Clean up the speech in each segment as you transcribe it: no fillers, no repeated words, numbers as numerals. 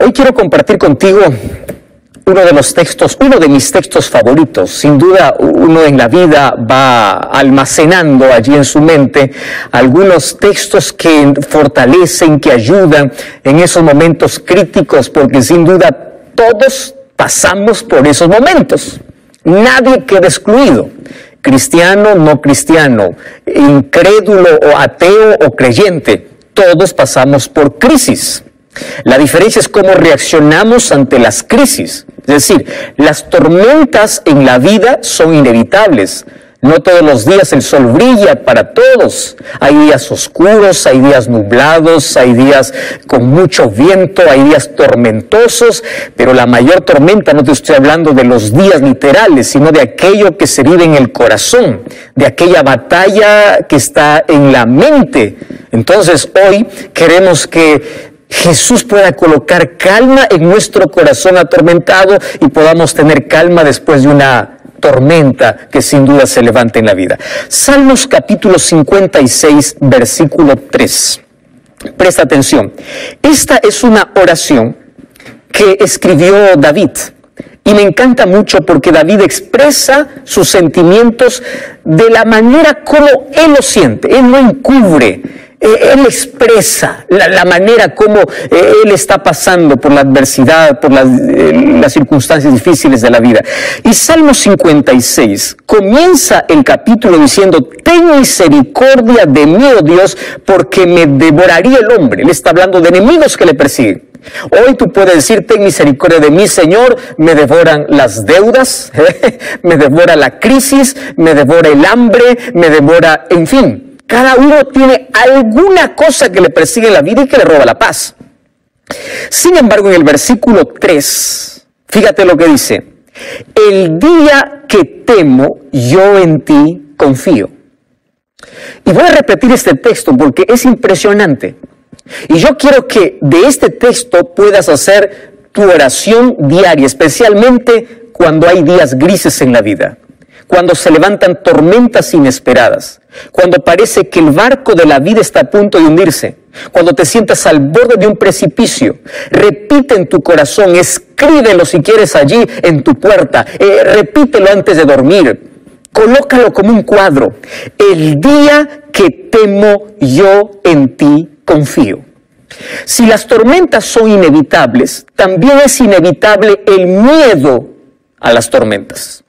Hoy quiero compartir contigo uno de mis textos favoritos. Sin duda, uno en la vida va almacenando allí en su mente algunos textos que fortalecen, que ayudan en esos momentos críticos, porque sin duda todos pasamos por esos momentos. Nadie queda excluido. Cristiano, no cristiano, incrédulo o ateo o creyente, todos pasamos por crisis. La diferencia es cómo reaccionamos ante las crisis. Es decir, las tormentas en la vida son inevitables. No todos los días el sol brilla para todos. Hay días oscuros, hay días nublados, hay días con mucho viento, hay días tormentosos, pero la mayor tormenta, no te estoy hablando de los días literales, sino de aquello que se vive en el corazón, de aquella batalla que está en la mente. Entonces hoy queremos que Jesús pueda colocar calma en nuestro corazón atormentado y podamos tener calma después de una tormenta que sin duda se levante en la vida. Salmos capítulo 56, versículo 3. Presta atención. Esta es una oración que escribió David. Y me encanta mucho porque David expresa sus sentimientos de la manera como él lo siente. Él no encubre. Él expresa la manera como él está pasando por la adversidad, por las circunstancias difíciles de la vida. Y Salmo 56 comienza el capítulo diciendo: ten misericordia de mí, oh Dios, porque me devoraría el hombre. Él está hablando de enemigos que le persiguen. Hoy tú puedes decir: ten misericordia de mí, Señor, me devoran las deudas, me devora la crisis, me devora el hambre, me devora, en fin. Cada uno tiene alguna cosa que le persigue en la vida y que le roba la paz. Sin embargo, en el versículo 3, fíjate lo que dice: el día que temo, yo en ti confío. Y voy a repetir este texto porque es impresionante. Y yo quiero que de este texto puedas hacer tu oración diaria, especialmente cuando hay días grises en la vida, cuando se levantan tormentas inesperadas, cuando parece que el barco de la vida está a punto de hundirse, cuando te sientas al borde de un precipicio. Repite en tu corazón, escríbelo si quieres allí en tu puerta, repítelo antes de dormir, colócalo como un cuadro: el día que temo, yo en ti confío. Si las tormentas son inevitables, también es inevitable el miedo a las tormentas.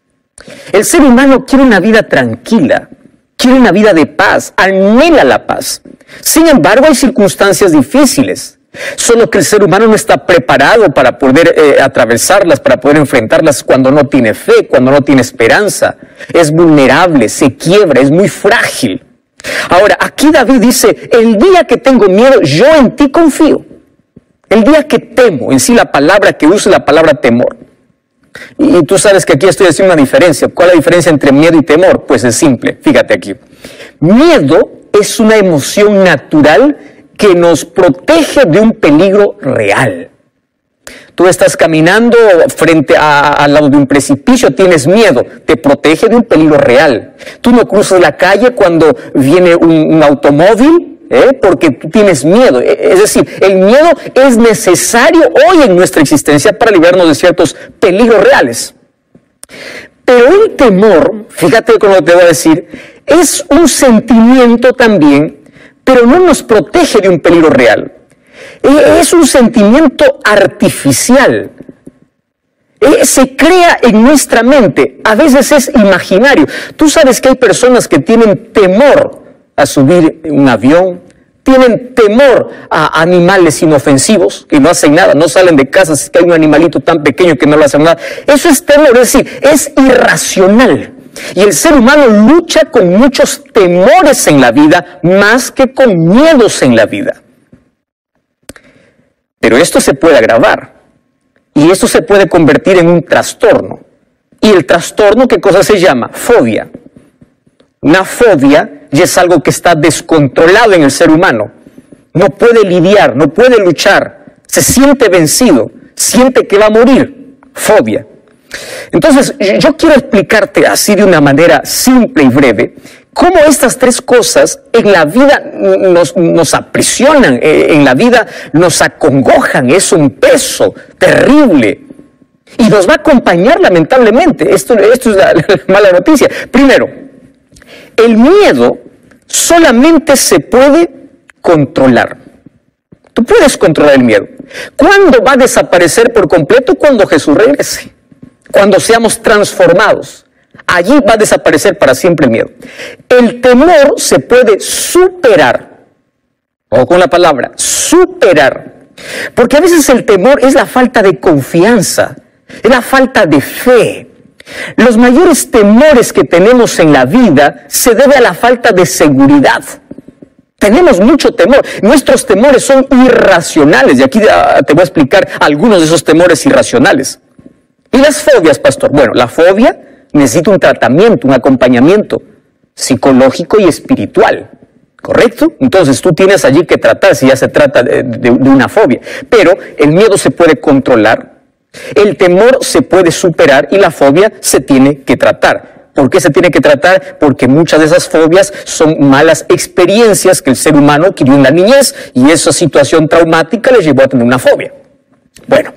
El ser humano quiere una vida tranquila, quiere una vida de paz, anhela la paz. Sin embargo, hay circunstancias difíciles, solo que el ser humano no está preparado para poder atravesarlas, para poder enfrentarlas cuando no tiene fe, cuando no tiene esperanza. Es vulnerable, se quiebra, es muy frágil. Ahora, aquí David dice: el día que tengo miedo, yo en ti confío. El día que temo, en sí la palabra que usa es la palabra temor. Y tú sabes que aquí estoy haciendo una diferencia. ¿Cuál es la diferencia entre miedo y temor? Pues es simple, fíjate aquí. Miedo es una emoción natural que nos protege de un peligro real. Tú estás caminando al lado de un precipicio, tienes miedo, te protege de un peligro real. Tú no cruzas la calle cuando viene un automóvil, porque tú tienes miedo. Es decir, el miedo es necesario hoy en nuestra existencia para librarnos de ciertos peligros reales. Pero el temor, fíjate con lo que te voy a decir, es un sentimiento también, pero no nos protege de un peligro real. Es un sentimiento artificial. Se crea en nuestra mente, a veces es imaginario. Tú sabes que hay personas que tienen temor a subir un avión, tienen temor a animales inofensivos que no hacen nada, no salen de casa si hay un animalito tan pequeño que no le hacen nada. Eso es temor, es decir, es irracional. Y el ser humano lucha con muchos temores en la vida más que con miedos en la vida. Pero esto se puede agravar y esto se puede convertir en un trastorno. Y el trastorno, ¿qué cosa se llama? Fobia. Una fobia ya es algo que está descontrolado en el ser humano. No puede lidiar, no puede luchar, se siente vencido, siente que va a morir. Fobia. Entonces, yo quiero explicarte así de una manera simple y breve cómo estas tres cosas en la vida nos aprisionan, en la vida nos acongojan, es un peso terrible y nos va a acompañar lamentablemente. Esto es la mala noticia. Primero, el miedo solamente se puede controlar. Tú puedes controlar el miedo. ¿Cuándo va a desaparecer por completo? Cuando Jesús regrese, cuando seamos transformados. Allí va a desaparecer para siempre el miedo. El temor se puede superar. Ojo con la palabra, superar. Porque a veces el temor es la falta de confianza, es la falta de fe. Los mayores temores que tenemos en la vida se debe a la falta de seguridad. Tenemos mucho temor. Nuestros temores son irracionales. Y aquí te voy a explicar algunos de esos temores irracionales. ¿Y las fobias, pastor? Bueno, la fobia necesita un tratamiento, un acompañamiento psicológico y espiritual, ¿correcto? Entonces tú tienes allí que tratar si ya se trata de una fobia. Pero el miedo se puede controlar, el temor se puede superar y la fobia se tiene que tratar. ¿Por qué se tiene que tratar? Porque muchas de esas fobias son malas experiencias que el ser humano adquirió en la niñez y esa situación traumática le llevó a tener una fobia. Bueno,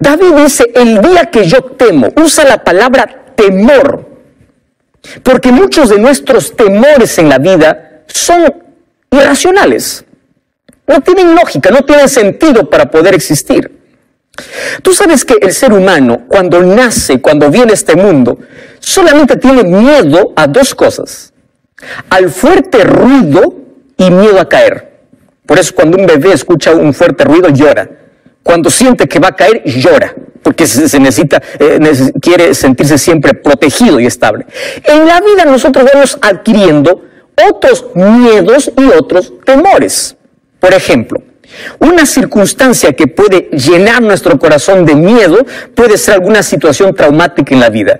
David dice, el día que yo temo, usa la palabra temor, porque muchos de nuestros temores en la vida son irracionales, no tienen lógica, no tienen sentido para poder existir. Tú sabes que el ser humano, cuando nace, cuando viene a este mundo, solamente tiene miedo a dos cosas: al fuerte ruido y miedo a caer. Por eso cuando un bebé escucha un fuerte ruido llora. Cuando siente que va a caer, llora, porque quiere sentirse siempre protegido y estable. En la vida nosotros vamos adquiriendo otros miedos y otros temores. Por ejemplo, una circunstancia que puede llenar nuestro corazón de miedo puede ser alguna situación traumática en la vida.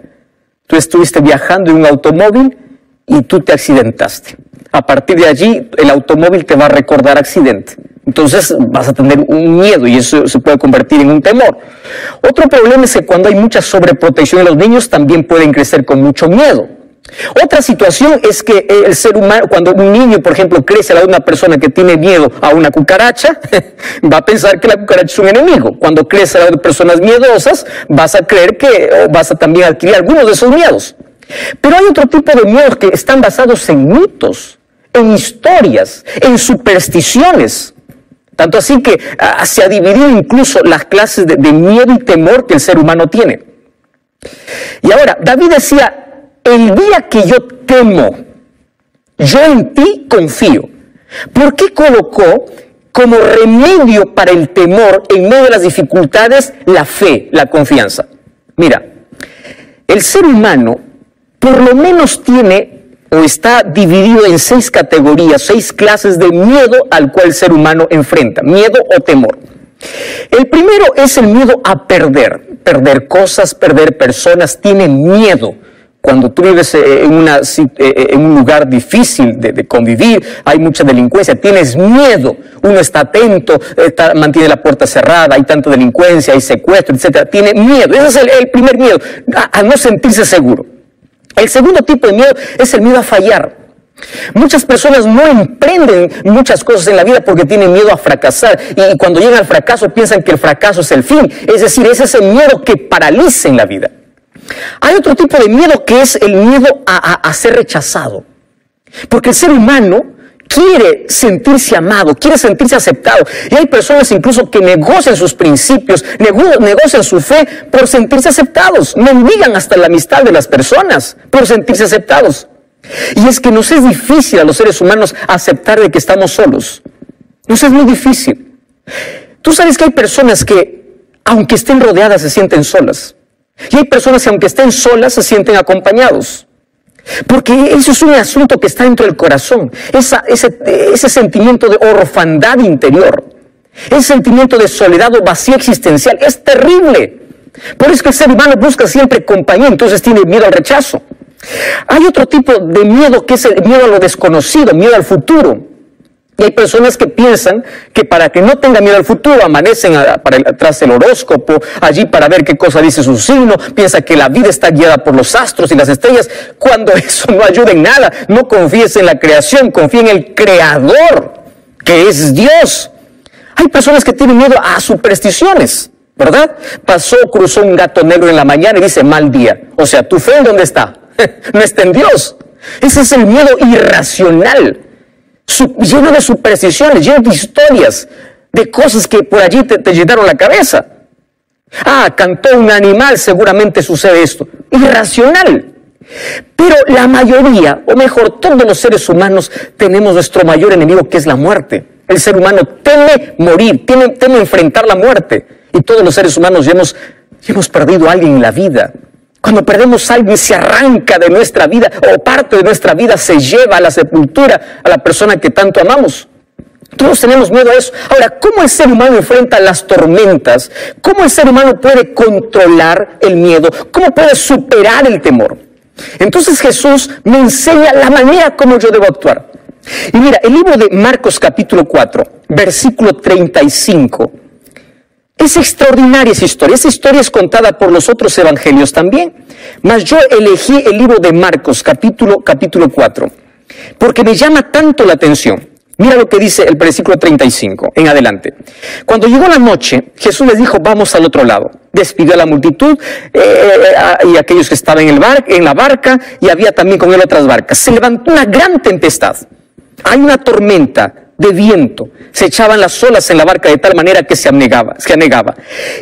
Tú estuviste viajando en un automóvil y tú te accidentaste. A partir de allí, el automóvil te va a recordar accidente. Entonces vas a tener un miedo y eso se puede convertir en un temor. Otro problema es que cuando hay mucha sobreprotección en los niños, también pueden crecer con mucho miedo. Otra situación es que el ser humano, cuando un niño, por ejemplo, crece al lado de una persona que tiene miedo a una cucaracha, va a pensar que la cucaracha es un enemigo. Cuando crece al lado de personas miedosas, vas a creer que vas a también adquirir algunos de esos miedos. Pero hay otro tipo de miedos que están basados en mitos, en historias, en supersticiones. Tanto así que se ha dividido incluso las clases de miedo y temor que el ser humano tiene. Y ahora, David decía, el día que yo temo, yo en ti confío. ¿Por qué colocó como remedio para el temor en medio de las dificultades la fe, la confianza? Mira, el ser humano por lo menos tiene o está dividido en 6 categorías, 6 clases de miedo al cual el ser humano enfrenta, miedo o temor. El primero es el miedo a perder cosas, perder personas, tiene miedo. Cuando tú vives en un lugar difícil de convivir, hay mucha delincuencia, tienes miedo, uno está atento, mantiene la puerta cerrada, hay tanta delincuencia, hay secuestro, etc. Tiene miedo, ese es el primer miedo, a no sentirse seguro. El segundo tipo de miedo es el miedo a fallar. Muchas personas no emprenden muchas cosas en la vida porque tienen miedo a fracasar y cuando llegan al fracaso piensan que el fracaso es el fin, es decir, ese es el miedo que paraliza en la vida. Hay otro tipo de miedo que es el miedo a ser rechazado, porque el ser humano quiere sentirse amado, quiere sentirse aceptado, y hay personas incluso que negocian sus principios, negocian su fe por sentirse aceptados, mendigan hasta la amistad de las personas por sentirse aceptados. Y es que nos es difícil a los seres humanos aceptar de que estamos solos, nos es muy difícil. Tú sabes que hay personas que aunque estén rodeadas se sienten solas. Y hay personas que aunque estén solas se sienten acompañados. Porque eso es un asunto que está dentro del corazón. Ese sentimiento de orfandad interior. Ese sentimiento de soledad o vacío existencial es terrible. Por eso es que el ser humano busca siempre compañía, entonces tiene miedo al rechazo. Hay otro tipo de miedo que es el miedo a lo desconocido, miedo al futuro. Y hay personas que piensan que para que no tenga miedo al futuro, amanecen tras el horóscopo, allí para ver qué cosa dice su signo, piensa que la vida está guiada por los astros y las estrellas, cuando eso no ayuda en nada. No confíes en la creación, confía en el Creador, que es Dios. Hay personas que tienen miedo a supersticiones, ¿verdad? Cruzó un gato negro en la mañana y dice, mal día. O sea, ¿tu fe en dónde está? No está en Dios. Ese es el miedo irracional. Lleno de supersticiones, lleno de historias, de cosas que por allí te llenaron la cabeza. Cantó un animal, seguramente sucede esto. Irracional. Pero la mayoría, o mejor, todos los seres humanos tenemos nuestro mayor enemigo, que es la muerte. El ser humano teme morir, teme enfrentar la muerte. Y todos los seres humanos ya hemos perdido a alguien en la vida. Cuando perdemos a alguien, se arranca de nuestra vida, o parte de nuestra vida se lleva a la sepultura a la persona que tanto amamos. Todos tenemos miedo a eso. Ahora, ¿cómo el ser humano enfrenta las tormentas? ¿Cómo el ser humano puede controlar el miedo? ¿Cómo puede superar el temor? Entonces Jesús me enseña la manera como yo debo actuar. Y mira, el libro de Marcos capítulo 4, versículo 35, es extraordinaria esa historia. Esa historia es contada por los otros evangelios también. Mas yo elegí el libro de Marcos, capítulo 4, porque me llama tanto la atención. Mira lo que dice el versículo 35 en adelante. Cuando llegó la noche, Jesús les dijo, vamos al otro lado. Despidió a la multitud y a aquellos que estaban en la barca, y había también con él otras barcas. Se levantó una gran tempestad. Hay una tormenta de viento, se echaban las olas en la barca de tal manera que se anegaba.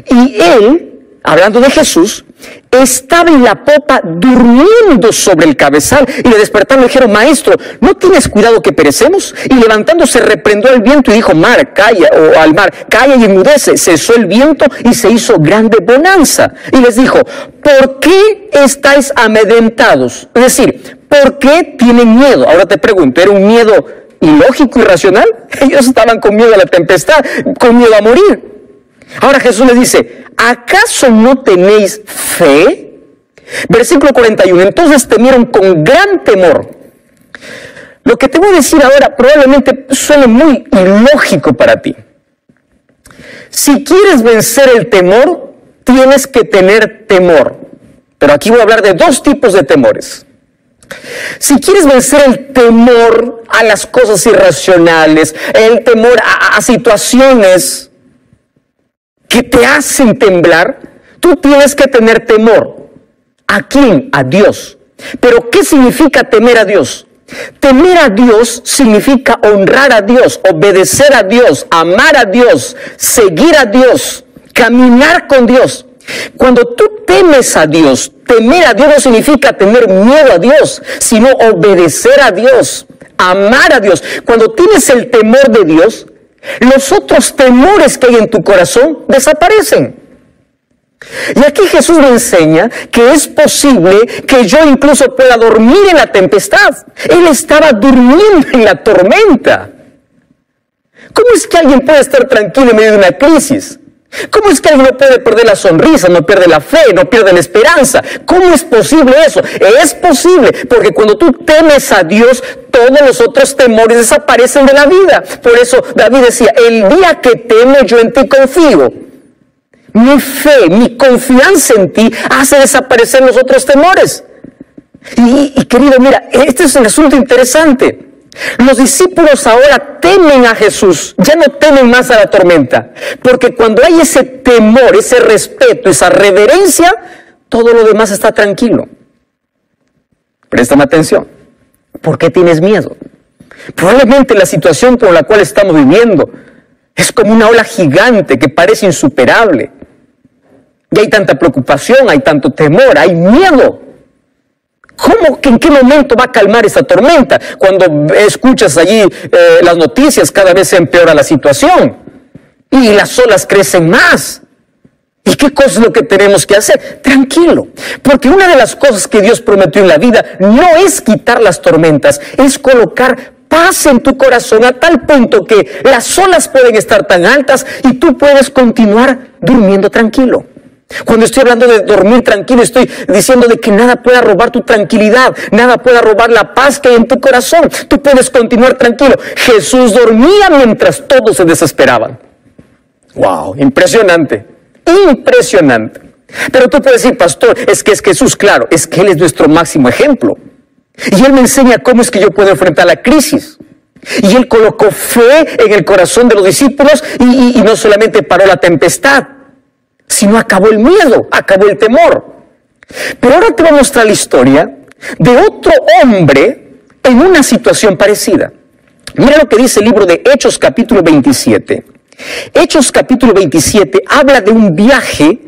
Y él, hablando de Jesús, estaba en la popa durmiendo sobre el cabezal, y le despertaron y le dijeron, maestro, ¿no tienes cuidado que perecemos? Y levantándose reprendió al viento y dijo, al mar, calla y enmudece. Cesó el viento y se hizo grande bonanza. Y les dijo, ¿por qué estáis amedrentados? Es decir, ¿por qué tienen miedo? Ahora te pregunto, ¿era un miedo ilógico, irracional? Ellos estaban con miedo a la tempestad, con miedo a morir. Ahora Jesús les dice, ¿acaso no tenéis fe? Versículo 41, entonces temieron con gran temor. Lo que te voy a decir ahora probablemente suene muy ilógico para ti. Si quieres vencer el temor, tienes que tener temor. Pero aquí voy a hablar de dos tipos de temores. Si quieres vencer el temor a las cosas irracionales, el temor a situaciones que te hacen temblar, tú tienes que tener temor. ¿A quién? A Dios. Pero ¿qué significa temer a Dios? Temer a Dios significa honrar a Dios, obedecer a Dios, amar a Dios, seguir a Dios, caminar con Dios. Cuando tú temes a Dios, temer a Dios no significa tener miedo a Dios, sino obedecer a Dios, amar a Dios. Cuando tienes el temor de Dios, los otros temores que hay en tu corazón desaparecen. Y aquí Jesús me enseña que es posible que yo incluso pueda dormir en la tempestad. Él estaba durmiendo en la tormenta. ¿Cómo es que alguien puede estar tranquilo en medio de una crisis? ¿Cómo es que alguien no puede perder la sonrisa, no pierde la fe, no pierde la esperanza? ¿Cómo es posible eso? Es posible, porque cuando tú temes a Dios, todos los otros temores desaparecen de la vida. Por eso David decía, el día que temo yo en ti confío. Mi fe, mi confianza en ti hace desaparecer los otros temores. Y querido, mira, este es un asunto interesante. Los discípulos ahora temen a Jesús, ya no temen más a la tormenta, porque cuando hay ese temor, ese respeto, esa reverencia, todo lo demás está tranquilo. Préstame atención. ¿Por qué tienes miedo? Probablemente la situación por la cual estamos viviendo es como una ola gigante que parece insuperable. Y hay tanta preocupación, hay tanto temor, hay miedo. ¿Cómo? ¿En qué momento va a calmar esa tormenta? Cuando escuchas allí las noticias, cada vez se empeora la situación. Y las olas crecen más. ¿Y qué cosa es lo que tenemos que hacer? Tranquilo. Porque una de las cosas que Dios prometió en la vida no es quitar las tormentas, es colocar paz en tu corazón a tal punto que las olas pueden estar tan altas y tú puedes continuar durmiendo tranquilo. Cuando estoy hablando de dormir tranquilo, estoy diciendo de que nada pueda robar tu tranquilidad, nada pueda robar la paz que hay en tu corazón. Tú puedes continuar tranquilo. Jesús dormía mientras todos se desesperaban. ¡Wow! Impresionante, impresionante. Pero tú puedes decir, pastor, es que es Jesús, claro, es que Él es nuestro máximo ejemplo. Y Él me enseña cómo es que yo puedo enfrentar la crisis. Y Él colocó fe en el corazón de los discípulos y no solamente paró la tempestad, sino acabó el miedo, acabó el temor. Pero ahora te voy a mostrar la historia de otro hombre en una situación parecida. Mira lo que dice el libro de Hechos capítulo 27. Hechos capítulo 27 habla de un viaje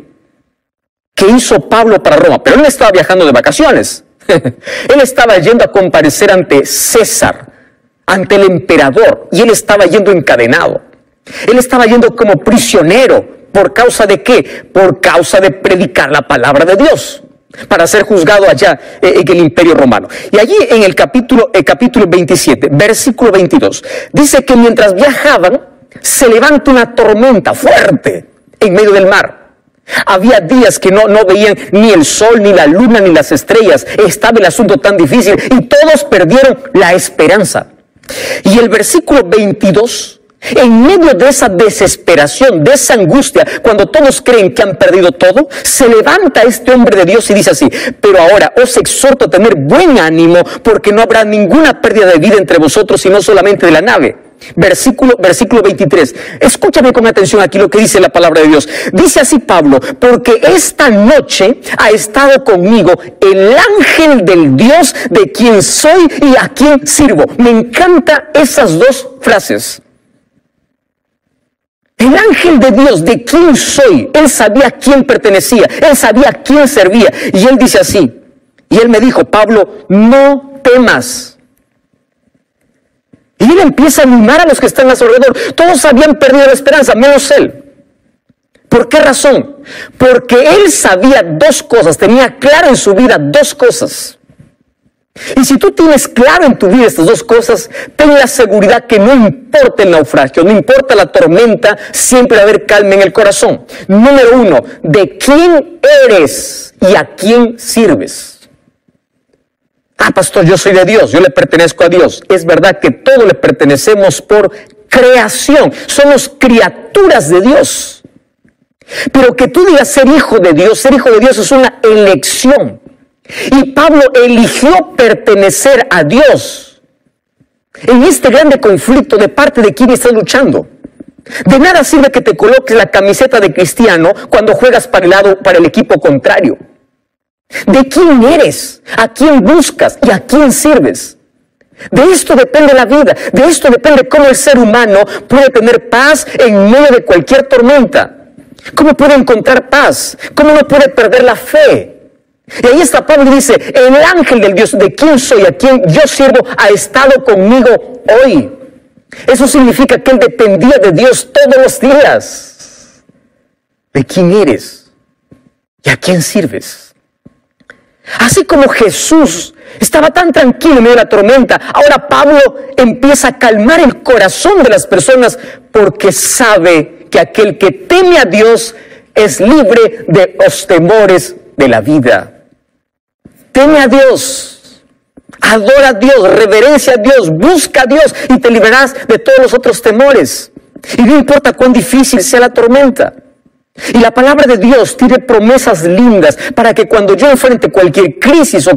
que hizo Pablo para Roma, pero él no estaba viajando de vacaciones. Él estaba yendo a comparecer ante César, ante el emperador, y él estaba yendo encadenado. Él estaba yendo como prisionero. ¿Por causa de qué? Por causa de predicar la palabra de Dios, para ser juzgado allá en el Imperio Romano. Y allí en el capítulo 27, versículo 22, dice que mientras viajaban, se levanta una tormenta fuerte en medio del mar. Había días que no veían ni el sol, ni la luna, ni las estrellas. Estaba el asunto tan difícil y todos perdieron la esperanza. Y el versículo 22, en medio de esa desesperación, de esa angustia, cuando todos creen que han perdido todo, se levanta este hombre de Dios y dice así: pero ahora os exhorto a tener buen ánimo, porque no habrá ninguna pérdida de vida entre vosotros, sino solamente de la nave. Versículo 23. Escúchame con atención aquí lo que dice la palabra de Dios. Dice así Pablo: porque esta noche ha estado conmigo el ángel del Dios de quien soy y a quien sirvo. Me encantan esas dos frases. El ángel de Dios, de quién soy. Él sabía a quién pertenecía, él sabía a quién servía. Y él dice así, y él me dijo: Pablo, no temas. Y él empieza a animar a los que están a su alrededor. Todos habían perdido la esperanza, menos él. ¿Por qué razón? Porque él sabía dos cosas, tenía claro en su vida dos cosas. Y si tú tienes claro en tu vida estas dos cosas, ten la seguridad que no importa el naufragio, no importa la tormenta, siempre va a haber calma en el corazón. Número uno, ¿de quién eres y a quién sirves? Ah, pastor, yo soy de Dios, yo le pertenezco a Dios. Es verdad que todos le pertenecemos por creación, somos criaturas de Dios. Pero que tú digas ser hijo de Dios es una elección. Y Pablo eligió pertenecer a Dios en este grande conflicto. ¿De parte de quién estás luchando? De nada sirve que te coloques la camiseta de cristiano cuando juegas para el equipo contrario. ¿De quién eres? ¿A quién buscas? ¿Y a quién sirves? De esto depende la vida. De esto depende cómo el ser humano puede tener paz en medio de cualquier tormenta. ¿Cómo puede encontrar paz? ¿Cómo no puede perder la fe? Y ahí está Pablo y dice: el ángel del Dios, de quién soy, a quién yo sirvo, ha estado conmigo hoy. Eso significa que él dependía de Dios todos los días. ¿De quién eres? ¿Y a quién sirves? Así como Jesús estaba tan tranquilo en medio de la tormenta, ahora Pablo empieza a calmar el corazón de las personas, porque sabe que aquel que teme a Dios es libre de los temores de la vida. Teme a Dios, adora a Dios, reverencia a Dios, busca a Dios y te librarás de todos los otros temores. Y no importa cuán difícil sea la tormenta. Y la palabra de Dios tiene promesas lindas para que cuando yo enfrente cualquier crisis o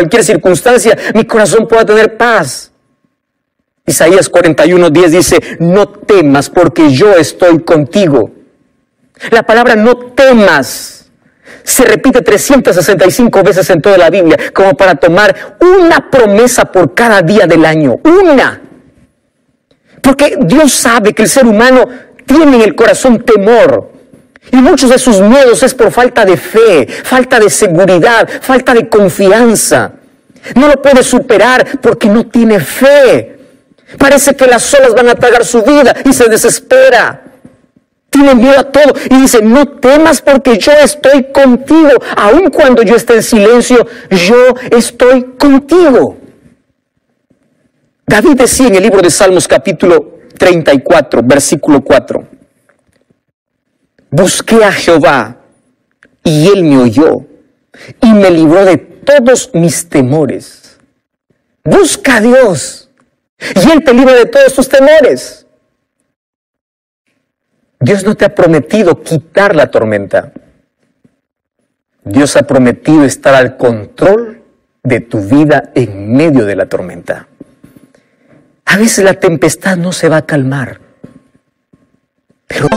cualquier circunstancia, mi corazón pueda tener paz. Isaías 41:10 dice, no temas porque yo estoy contigo. La palabra no temas se repite 365 veces en toda la Biblia, como para tomar una promesa por cada día del año. Una. Porque Dios sabe que el ser humano tiene en el corazón temor. Y muchos de sus miedos es por falta de fe, falta de seguridad, falta de confianza. No lo puede superar porque no tiene fe. Parece que las olas van a tragar su vida y se desespera. Tiene miedo a todo y dice, no temas porque yo estoy contigo. Aun cuando yo esté en silencio, yo estoy contigo. David decía en el libro de Salmos capítulo 34, versículo 4. Busqué a Jehová y Él me oyó y me libró de todos mis temores. Busca a Dios y Él te libra de todos tus temores. Dios no te ha prometido quitar la tormenta. Dios ha prometido estar al control de tu vida en medio de la tormenta. A veces la tempestad no se va a calmar, pero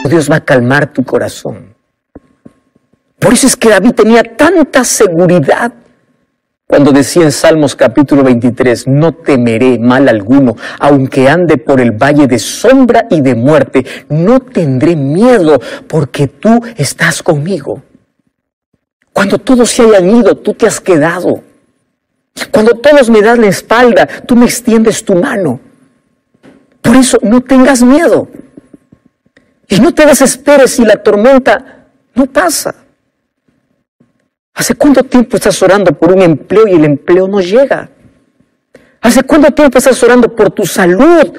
Dios va a calmar tu corazón. Por eso es que David tenía tanta seguridad cuando decía en Salmos capítulo 23, no temeré mal alguno, aunque ande por el valle de sombra y de muerte, no tendré miedo porque tú estás conmigo. Cuando todos se hayan ido, tú te has quedado. Cuando todos me dan la espalda, tú me extiendes tu mano. Por eso no tengas miedo. Y no te desesperes si la tormenta no pasa. ¿Hace cuánto tiempo estás orando por un empleo y el empleo no llega? ¿Hace cuánto tiempo estás orando por tu salud